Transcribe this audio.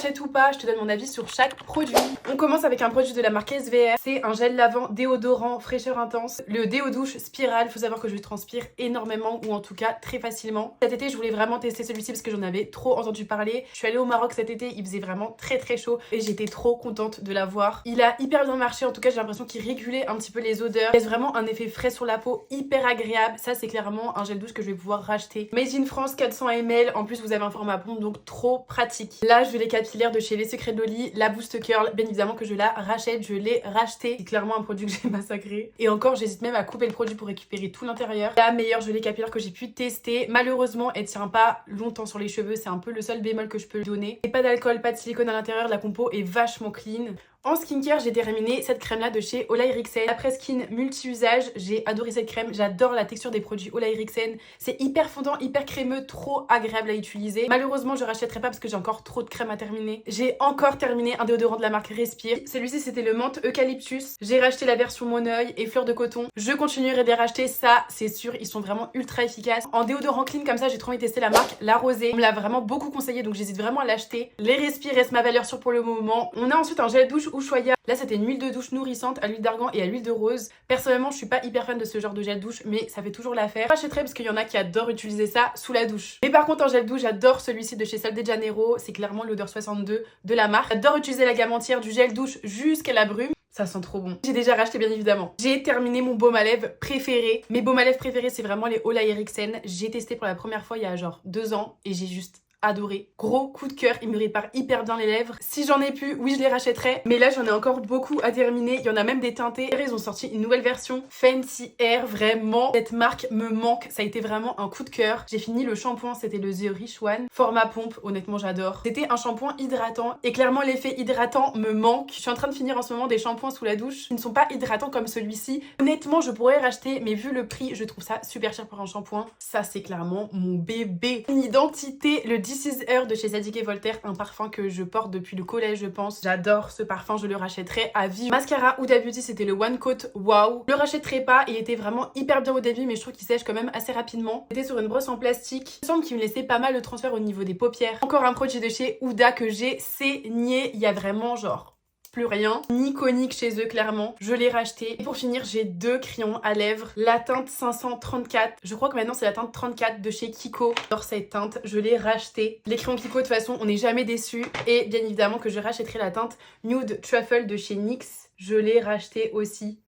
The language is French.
rachètes ou pas, je te donne mon avis sur chaque produit. On commence avec un produit de la marque SVR. C'est un gel lavant déodorant fraîcheur intense. Le déo douche spirale. Faut savoir que je transpire énormément ou en tout cas très facilement. Cet été, je voulais vraiment tester celui-ci parce que j'en avais trop entendu parler. Je suis allée au Maroc cet été, il faisait vraiment très chaud et j'étais trop contente de l'avoir. Il a hyper bien marché, en tout cas j'ai l'impression qu'il régulait un petit peu les odeurs. Il laisse vraiment un effet frais sur la peau hyper agréable. Ça c'est clairement un gel douche que je vais pouvoir racheter. Made in France 400 ml. En plus vous avez un format pompe donc trop pratique. Là je l'ai capillaire de chez Les Secrets de Loli, la Boost Curl. Bien évidemment que je la rachète, je l'ai racheté. C'est clairement un produit que j'ai massacré. Et encore j'hésite même à couper le produit pour récupérer tout l'intérieur. La meilleure gelée capillaire que j'ai pu tester. Malheureusement elle tient pas longtemps sur les cheveux, c'est un peu le seul bémol que je peux lui donner. Et pas d'alcool, pas de silicone à l'intérieur, la compo est vachement clean. En skincare, j'ai terminé cette crème là de chez Olay Rixen. Après skin multi-usage, j'ai adoré cette crème. J'adore la texture des produits Olay Rixen. C'est hyper fondant, hyper crémeux, trop agréable à utiliser. Malheureusement, je rachèterai pas parce que j'ai encore trop de crème à terminer. J'ai encore terminé un déodorant de la marque Respire. Celui-ci, c'était le menthe eucalyptus. J'ai racheté la version Mon Oeil et fleur de coton. Je continuerai de les racheter, ça c'est sûr. Ils sont vraiment ultra efficaces. En déodorant clean comme ça, j'ai trop envie de tester la marque La Rosée. On me l'a vraiment beaucoup conseillé, donc j'hésite vraiment à l'acheter. Les Respire restent ma valeur sûre pour le moment. On a ensuite un gel douche Ushuaïa. Là c'était une huile de douche nourrissante à l'huile d'argan et à l'huile de rose. Personnellement je suis pas hyper fan de ce genre de gel douche mais ça fait toujours l'affaire. J'achèterai parce qu'il y en a qui adorent utiliser ça sous la douche. Mais par contre en gel douche j'adore celui-ci de chez Sol de Janeiro. C'est clairement l'odeur 62 de la marque. J'adore utiliser la gamme entière du gel douche jusqu'à la brume. Ça sent trop bon. J'ai déjà racheté bien évidemment. J'ai terminé mon baume à lèvres préféré. Mes baumes à lèvres préférés c'est vraiment les Olay Rixen. J'ai testé pour la première fois il y a genre 2 ans et j'ai juste adoré. Gros coup de cœur, il me répare hyper bien les lèvres. Si j'en ai plus, oui je les rachèterai. Mais là j'en ai encore beaucoup à terminer. Il y en a même des teintés. Ils ont sorti une nouvelle version Fancy Air. Vraiment, cette marque me manque. Ça a été vraiment un coup de cœur. J'ai fini le shampoing, c'était le The Rich One. Format pompe, honnêtement j'adore. C'était un shampoing hydratant. Et clairement l'effet hydratant me manque. Je suis en train de finir en ce moment des shampoings sous la douche. Ils ne sont pas hydratants comme celui-ci. Honnêtement je pourrais racheter, mais vu le prix, je trouve ça super cher pour un shampoing. Ça c'est clairement mon bébé. Une identité, le This Is Her de chez Zadig et Voltaire, un parfum que je porte depuis le collège je pense. J'adore ce parfum, je le rachèterai à vie. Mascara Huda Beauty, c'était le One Coat Wow. Je le rachèterai pas, il était vraiment hyper bien au début mais je trouve qu'il sèche quand même assez rapidement. C'était sur une brosse en plastique. Il me semble qu'il me laissait pas mal de transfert au niveau des paupières. Encore un produit de chez Huda que j'ai saigné. Il y a vraiment genre plus rien. Iconique chez eux clairement. Je l'ai racheté. Et pour finir, j'ai 2 crayons à lèvres. La teinte 534. Je crois que maintenant c'est la teinte 34 de chez Kiko. J'adore cette teinte. Je l'ai racheté. Les crayons Kiko de toute façon, on n'est jamais déçus. Et bien évidemment que je rachèterai la teinte Nude Truffle de chez NYX. Je l'ai racheté aussi.